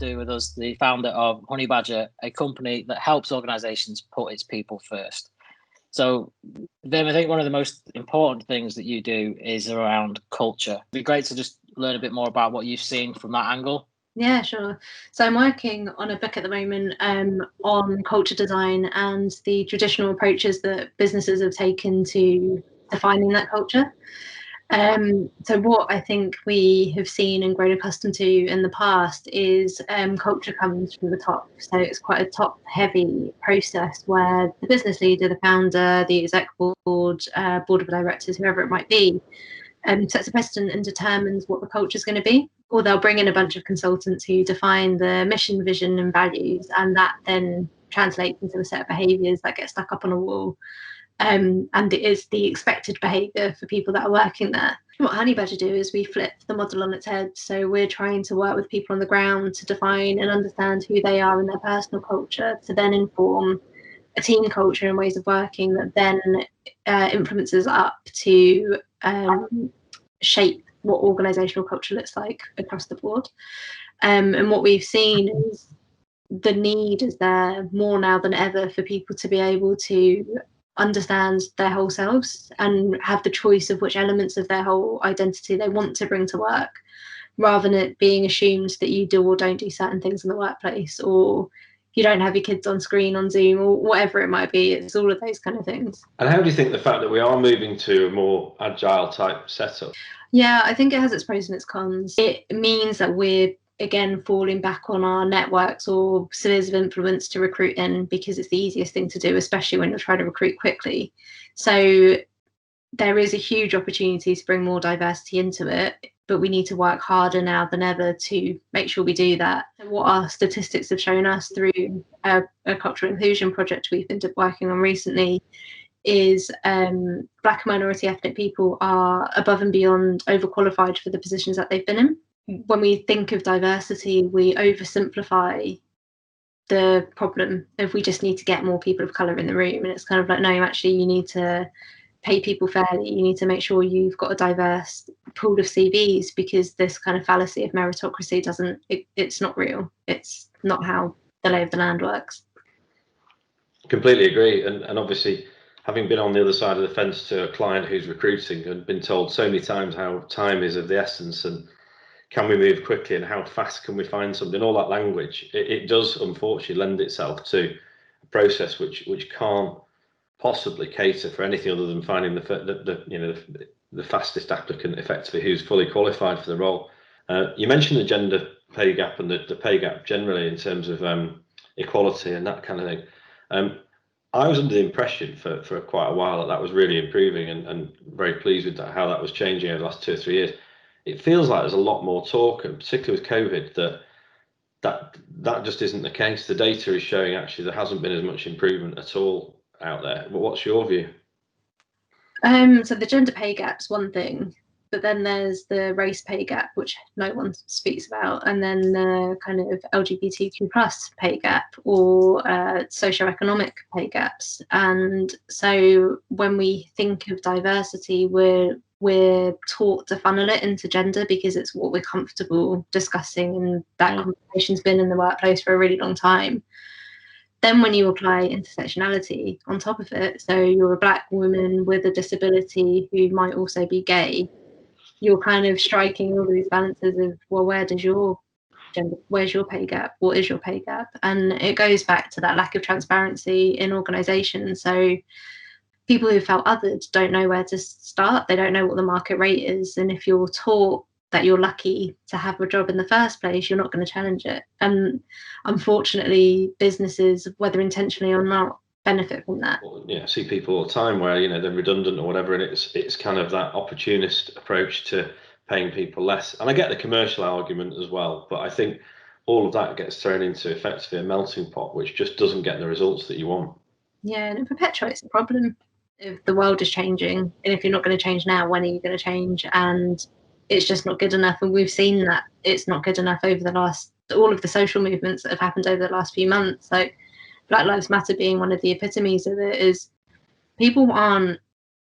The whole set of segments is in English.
Appadoo with us, the founder of HoneyBadger, a company that helps organisations put its people first. So, Vim, I think one of the most important things that you do is around culture. It'd be great to just learn a bit more about what you've seen from that angle. Yeah, sure. So I'm working on a book at the moment on culture design and the traditional approaches that businesses have taken to defining that culture. So what I think we have seen and grown accustomed to in the past is culture comes from the top. So it's quite a top-heavy process where the business leader, the founder, the exec board, board of directors, whoever it might be, sets a precedent and determines what the culture is going to be. Or they'll bring in a bunch of consultants who define the mission, vision, and values, and that then translates into a set of behaviours that get stuck up on a wall. And it is the expected behaviour for people that are working there. What HoneyBadger do is we flip the model on its head. So we're trying to work with people on the ground to define and understand who they are in their personal culture, to then inform a team culture and ways of working that then influences up to shape what organisational culture looks like across the board. And what we've seen is the need is there more now than ever for people to be able to understand their whole selves and have the choice of which elements of their whole identity they want to bring to work, rather than it being assumed that you do or don't do certain things in the workplace, or you don't have your kids on screen on Zoom, or whatever it might be. It's all of those kind of things. And how do you think the fact that we are moving to a more agile type setup? Yeah, I think it has its pros and its cons. It means that we're again falling back on our networks or spheres of influence to recruit in, because it's the easiest thing to do, especially when you're trying to recruit quickly. So there is a huge opportunity to bring more diversity into it, but we need to work harder now than ever to make sure we do that. And what our statistics have shown us through a cultural inclusion project we've been working on recently is Black and minority ethnic people are above and beyond overqualified for the positions that they've been in. When we think of diversity, we oversimplify the problem if we just need to get more people of colour in the room. And it's kind of like, no, actually, you need to pay people fairly. You need to make sure you've got a diverse pool of CVs, because this kind of fallacy of meritocracy it's not real. It's not how the lay of the land works. Completely agree. And obviously, having been on the other side of the fence to a client who's recruiting and been told so many times how time is of the essence and can we move quickly and how fast can we find something, all that language, it does unfortunately lend itself to a process which can't possibly cater for anything other than finding the fastest applicant effectively who's fully qualified for the role. You mentioned the gender pay gap and the pay gap generally in terms of equality and that kind of thing. I was under the impression for quite a while that was really improving, and very pleased with how that was changing over the last 2 or 3 years. It feels like there's a lot more talk, and particularly with COVID, that just isn't the case. The data is showing actually there hasn't been as much improvement at all out there. But what's your view? So the gender pay gap's one thing, but then there's the race pay gap, which no one speaks about, and then the kind of LGBTQ plus pay gap, or socioeconomic pay gaps. And so when we think of diversity, we're taught to funnel it into gender because it's what we're comfortable discussing, and that conversation's been in the workplace for a really long time. Then when you apply intersectionality on top of it, so you're a Black woman with a disability who might also be gay, you're kind of striking all these balances of, well, where's your pay gap? What is your pay gap? And it goes back to that lack of transparency in organisations. So people who felt othered don't know where to start. They don't know what the market rate is. And if you're taught that you're lucky to have a job in the first place, you're not going to challenge it. And unfortunately, businesses, whether intentionally or not, benefit from that. Yeah, I see people all the time where they're redundant or whatever, and it's kind of that opportunist approach to paying people less. And I get the commercial argument as well, but I think all of that gets thrown into effectively a melting pot, which just doesn't get the results that you want. Yeah, and it perpetuates the problem. If the world is changing, and if you're not going to change now, when are you going to change? And it's just not good enough. And we've seen that it's not good enough over all of the social movements that have happened over the last few months. So Black Lives Matter being one of the epitomes of it, is people aren't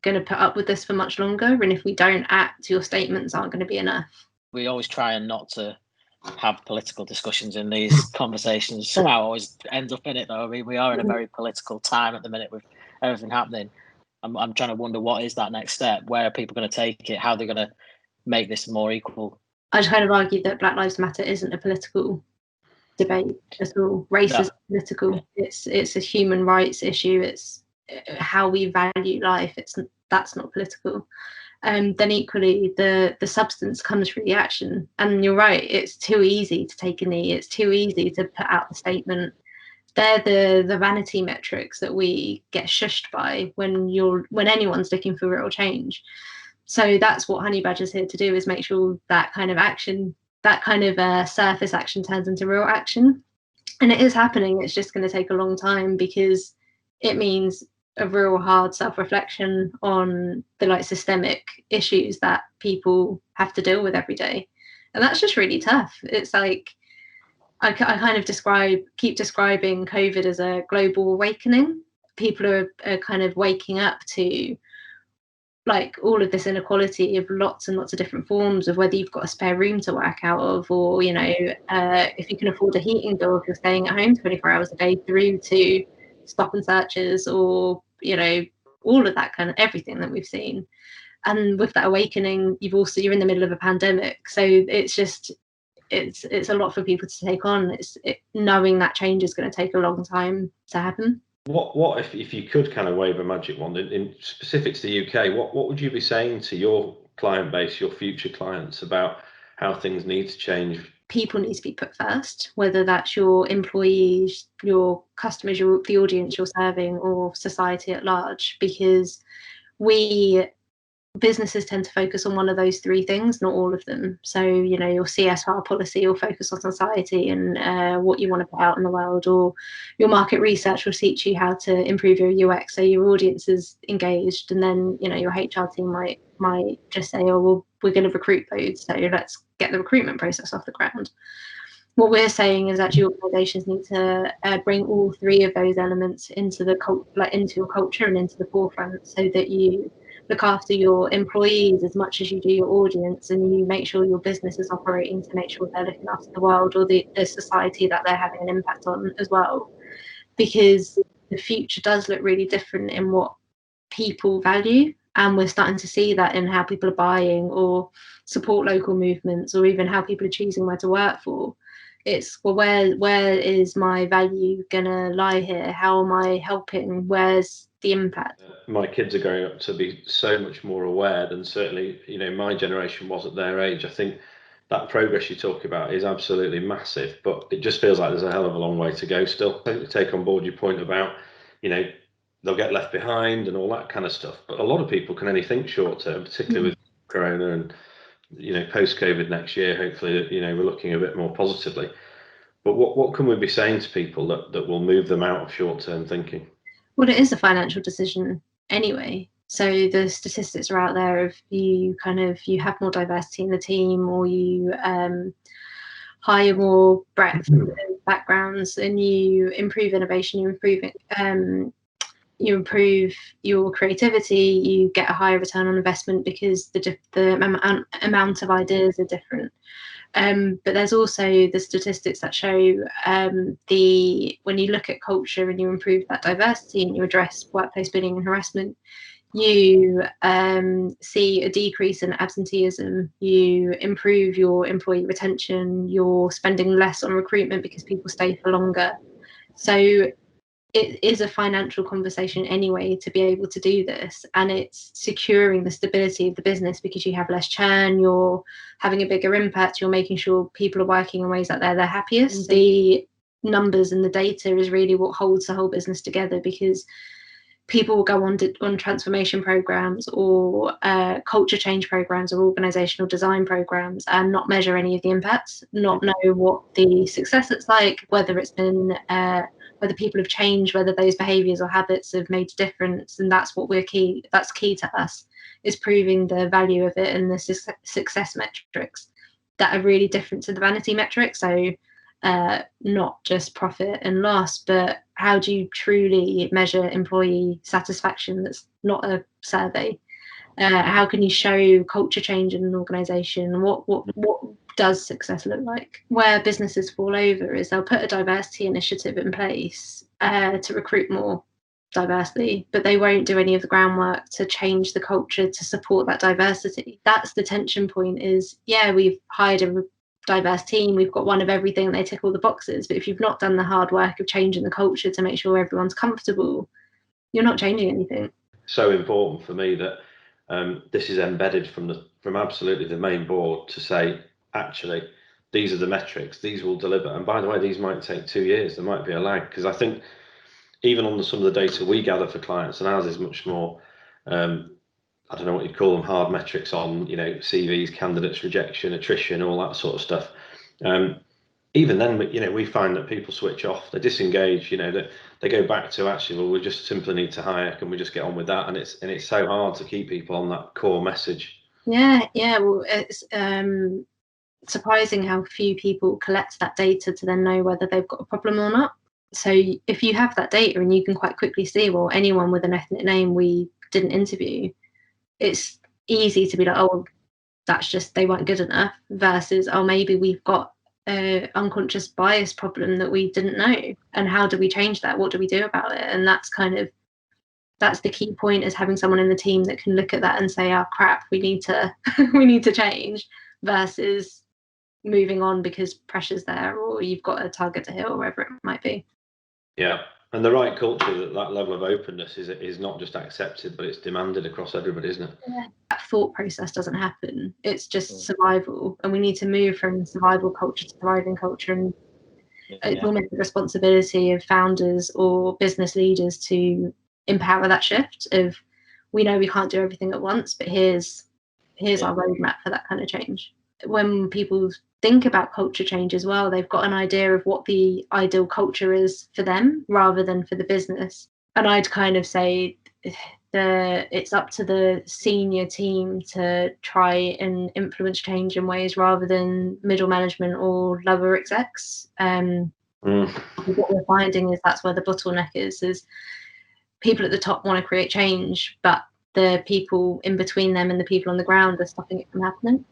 going to put up with this for much longer. And if we don't act, your statements aren't going to be enough. We always try and not to have political discussions in these conversations. Somehow always ends up in it, though. I mean, we are in a very political time at the minute with everything happening. I'm trying to wonder, what is that next step? Where are people going to take it? How are they going to make this more equal? I'd kind of argue that Black Lives Matter isn't a political debate at all. Race is political. It's a human rights issue. It's how we value life. That's not political. Then equally, the substance comes through the action. And you're right, it's too easy to take a knee. It's too easy to put out the statement. They're the vanity metrics that we get shushed by when anyone's looking for real change. So that's what HoneyBadger's here to do, is make sure that kind of action, that kind of surface action turns into real action. And it is happening. It's just going to take a long time, because it means a real hard self-reflection on the systemic issues that people have to deal with every day. And that's just really tough. It's like, I kind of keep describing COVID as a global awakening. People are kind of waking up to all of this inequality of lots and lots of different forms, of whether you've got a spare room to work out of, or if you can afford a heating bill if you're staying at home 24 hours a day, through to stop and searches, or all of that kind of everything that we've seen. And with that awakening, you're in the middle of a pandemic, so it's a lot for people to take on. Knowing that change is going to take a long time to happen. What if you could kind of wave a magic wand in specific to the UK, what would you be saying to your client base, your future clients, about how things need to change? People need to be put first, whether that's your employees, your customers, the audience you're serving, or society at large, because businesses tend to focus on one of those three things, not all of them. So, your CSR policy will focus on society and what you want to put out in the world, or your market research will teach you how to improve your UX, so your audience is engaged. And then, your HR team might just say, oh, well, we're going to recruit loads, so let's get the recruitment process off the ground. What we're saying is actually organisations need to bring all three of those elements into your culture and into the forefront, so that you look after your employees as much as you do your audience, and you make sure your business is operating to make sure they're looking after the world, or the society that they're having an impact on as well. Because the future does look really different in what people value, and we're starting to see that in how people are buying or support local movements, or even how people are choosing where to work for. It's, well, where is my value gonna lie here? How am I helping? Where's the impact? My kids are growing up to be so much more aware than certainly my generation was at their age. I think that progress you talk about is absolutely massive, but it just feels like there's a hell of a long way to go still. I take on board your point about they'll get left behind and all that kind of stuff, but a lot of people can only think short term, particularly with Corona and post COVID next year. Hopefully we're looking a bit more positively. But what can we be saying to people that will move them out of short term thinking? Well, it is a financial decision anyway. So the statistics are out there. If you have more diversity in the team, or you hire more breadth of backgrounds, and you improve innovation, you improve your creativity, you get a higher return on investment, because the amount of ideas are different. But there's also the statistics that show when you look at culture and you improve that diversity and you address workplace bullying and harassment, you see a decrease in absenteeism, you improve your employee retention, you're spending less on recruitment because people stay for longer. So it is a financial conversation anyway to be able to do this, and it's securing the stability of the business, because you have less churn, you're having a bigger impact, you're making sure people are working in ways that they're their happiest. The numbers and the data is really what holds the whole business together, because people will go on transformation programs, or culture change programs, or organizational design programs, and not measure any of the impacts, not know what the success looks like, whether it's been whether people have changed, whether those behaviours or habits have made a difference. And that's key to us, is proving the value of it, and the success metrics that are really different to the vanity metrics. So not just profit and loss, but how do you truly measure employee satisfaction? That's not a survey. How can you show culture change in an organisation? What does success look like? Where businesses fall over is they'll put a diversity initiative in place to recruit more diversity, but they won't do any of the groundwork to change the culture to support that diversity. That's the tension point is, yeah, we've hired a diverse team, we've got one of everything, they tick all the boxes, but if you've not done the hard work of changing the culture to make sure everyone's comfortable, you're not changing anything. So important for me that this is embedded from absolutely the main board to say, actually, these are the metrics, these will deliver. And by the way, these might take 2 years, there might be a lag, because I think even on some of the data we gather for clients, and ours is much more, I don't know what you'd call them, hard metrics on, CVs, candidates, rejection, attrition, all that sort of stuff. Even then, we find that people switch off, they disengage, that they go back to actually, well, we just simply need to hire, can we just get on with that? And it's so hard to keep people on that core message. Yeah, well, it's surprising how few people collect that data to then know whether they've got a problem or not. So if you have that data and you can quite quickly see, well, anyone with an ethnic name we didn't interview, it's easy to be like, oh, that's just they weren't good enough, versus, oh, maybe we've got an unconscious bias problem that we didn't know, and how do we change that? What do we do about it? And that's the key point, is having someone in the team that can look at that and say, oh crap, we need to we need to change, versus moving on because pressure's there, or you've got a target to hit, or whatever it might be. Yeah, and the right culture, that level of openness is not just accepted, but it's demanded across everybody, isn't it? Yeah. That thought process doesn't happen. It's just survival, and we need to move from survival culture to thriving culture. And it's almost the responsibility of founders or business leaders to empower that shift of, we know we can't do everything at once, but here's our roadmap for that kind of change. When people think about culture change as well, they've got an idea of what the ideal culture is for them rather than for the business. And I'd kind of say it's up to the senior team to try and influence change in ways rather than middle management or lower execs. What we're finding is that's where the bottleneck is people at the top want to create change, but the people in between them and the people on the ground are stopping it from happening.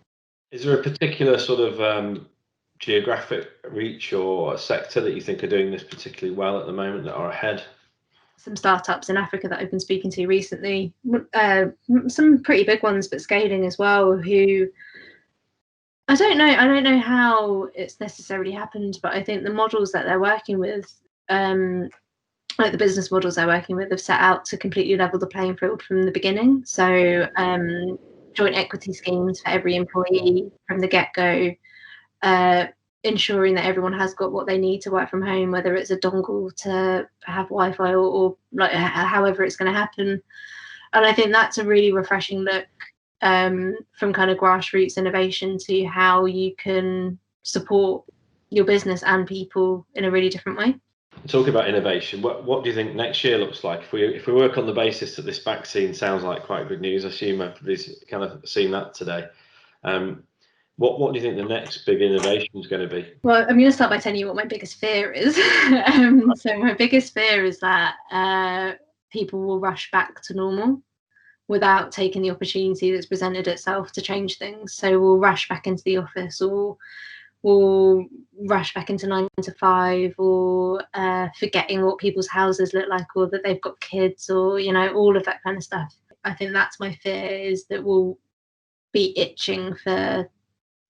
Is there a particular sort of geographic reach or a sector that you think are doing this particularly well at the moment, that are ahead? Some startups in Africa that I've been speaking to recently, some pretty big ones, but scaling as well, who I don't know how it's necessarily happened, but I think the models that they're working with, like the business models they're working with, have set out to completely level the playing field from the beginning. So joint equity schemes for every employee from the get-go, ensuring that everyone has got what they need to work from home, whether it's a dongle to have Wi-Fi or like however it's going to happen. And I think that's a really refreshing look from kind of grassroots innovation to how you can support your business and people in a really different way. Talking about innovation, what do you think next year looks like? If we work on the basis that this vaccine sounds like quite good news, I assume everybody's kind of seen that today. What do you think the next big innovation is going to be? Well, I'm going to start by telling you what my biggest fear is. So my biggest fear is that people will rush back to normal without taking the opportunity that's presented itself to change things. So we'll rush back into the office, or we'll rush back into 9 to 5, or forgetting what people's houses look like, or that they've got kids, or all of that kind of stuff. I think that's my fear, is that we'll be itching for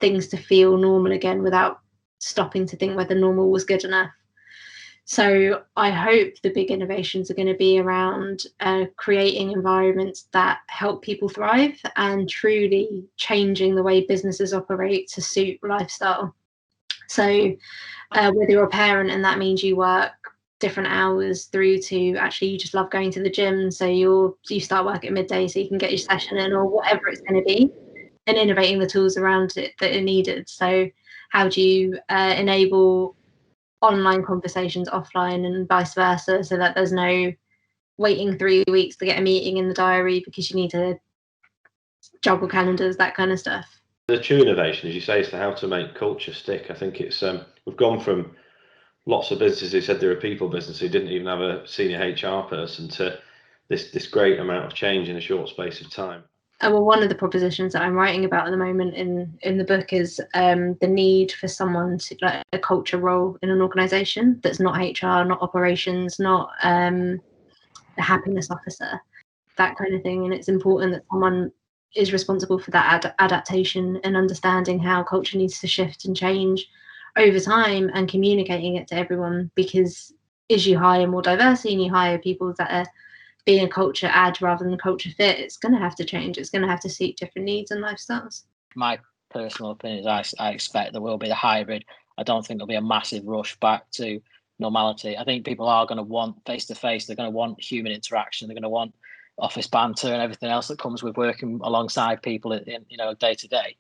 things to feel normal again without stopping to think whether normal was good enough. So I hope the big innovations are going to be around creating environments that help people thrive and truly changing the way businesses operate to suit lifestyle. So whether you're a parent and that means you work different hours, through to actually you just love going to the gym, so you start work at midday so you can get your session in, or whatever it's going to be, and innovating the tools around it that are needed. So how do you enable online conversations offline and vice versa, so that there's no waiting 3 weeks to get a meeting in the diary because you need to juggle calendars, that kind of stuff. The true innovation, as you say, is to how to make culture stick. I think it's we've gone from lots of businesses who said they're a people business who didn't even have a senior HR person to this great amount of change in a short space of time. Well, one of the propositions that I'm writing about at the moment in the book is the need for someone to, like, a culture role in an organisation that's not HR, not operations, not the happiness officer, that kind of thing. And it's important that someone is responsible for that adaptation and understanding how culture needs to shift and change over time and communicating it to everyone, because as you hire more diversity and you hire people that are being a culture add rather than culture fit, it's going to have to change. It's going to have to suit different needs and lifestyles. My personal opinion is I expect there will be a hybrid. I don't think there'll be a massive rush back to normality. I think people are going to want face-to-face. They're going to want human interaction. They're going to want office banter and everything else that comes with working alongside people in day to day.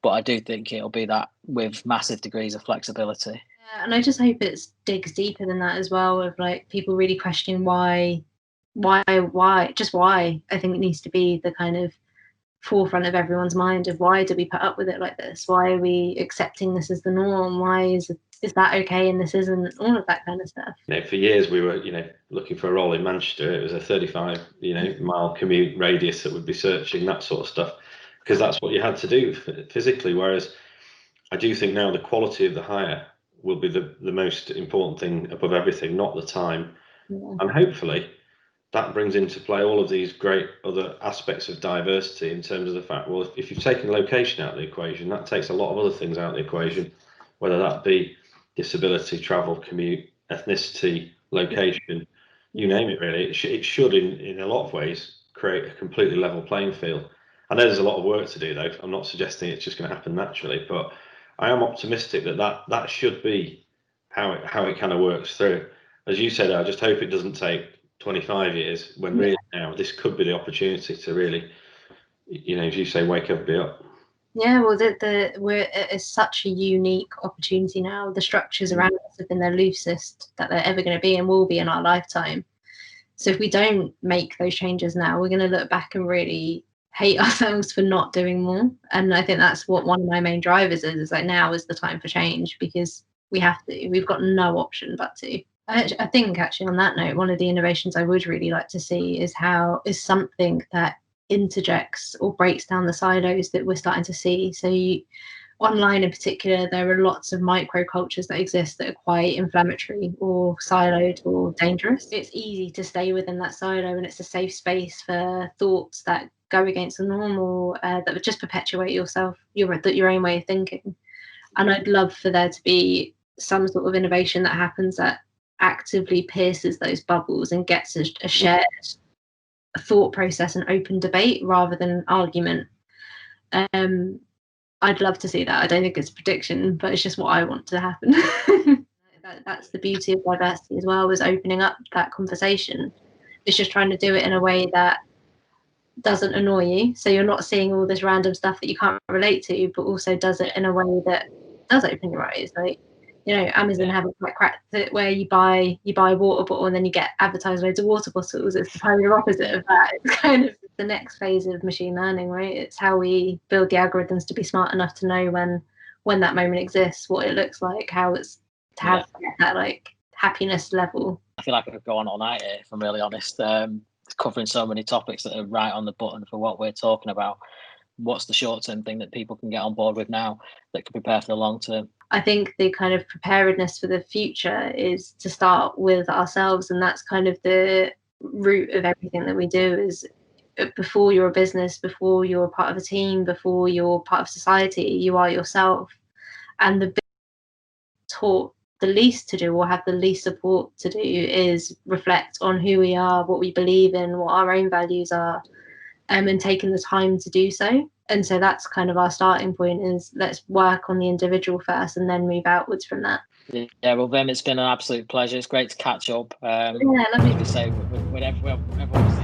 But I do think it'll be that with massive degrees of flexibility. Yeah, and I just hope it digs deeper than that as well, of like people really questioning why. I think it needs to be the kind of forefront of everyone's mind of why do we put up with it like this? Why are we accepting this as the norm? Why is that okay and this isn't? All of that kind of stuff. For years we were, looking for a role in Manchester. It was a 35, mile commute radius that would be searching, that sort of stuff, because that's what you had to do physically. Whereas I do think now the quality of the hire will be the most important thing above everything, not the time. Yeah. And hopefully that brings into play all of these great other aspects of diversity, in terms of the fact, well, if you've taken location out of the equation, that takes a lot of other things out of the equation, whether that be disability, travel, commute, ethnicity, location, you name it, really. It should, in a lot of ways, create a completely level playing field. I know there's a lot of work to do, though. I'm not suggesting it's just going to happen naturally, but I am optimistic that should be how it kind of works through. As you said, I just hope it doesn't take 25 years, when really now this could be the opportunity to really, as you say, wake everybody up. Yeah, well, it's such a unique opportunity now. The structures around us have been the loosest that they're ever going to be and will be in our lifetime. So if we don't make those changes now, we're going to look back and really hate ourselves for not doing more. And I think that's what one of my main drivers is like, now is the time for change, because we have to. We've got no option but to. I think actually on that note, one of the innovations I would really like to see is something that interjects or breaks down the silos that we're starting to see. So online in particular, there are lots of micro cultures that exist that are quite inflammatory or siloed or dangerous. It's easy to stay within that silo, and it's a safe space for thoughts that go against the normal, that would just perpetuate your own way of thinking. And I'd love for there to be some sort of innovation that happens that actively pierces those bubbles and gets a shared thought process and open debate rather than argument. I'd love to see that. I don't think it's a prediction, but it's just what I want to happen. That's the beauty of diversity as well, is opening up that conversation. It's just trying to do it in a way that doesn't annoy you, so you're not seeing all this random stuff that you can't relate to, but also does it in a way that does open your eyes. Like, Amazon haven't quite cracked it, where you buy a water bottle and then you get advertised loads of water bottles. It's the polar opposite of that. It's kind of the next phase of machine learning, right? It's how we build the algorithms to be smart enough to know when that moment exists, what it looks like, how it's to have that like happiness level. I feel like I could go on all night here, if I'm really honest. Covering so many topics that are right on the button for what we're talking about. What's the short-term thing that people can get on board with now that can prepare for the long term? I think the kind of preparedness for the future is to start with ourselves, and that's kind of the root of everything that we do. Is before you're a business, before you're part of a team, before you're part of society, you are yourself. And the taught the least to do, or have the least support to do, is reflect on who we are, what we believe in, what our own values are, and taking the time to do so. And so that's kind of our starting point, is let's work on the individual first and then move outwards from that. Yeah, well, Vim, it's been an absolute pleasure. It's great to catch up. Yeah, lovely to say, whenever we see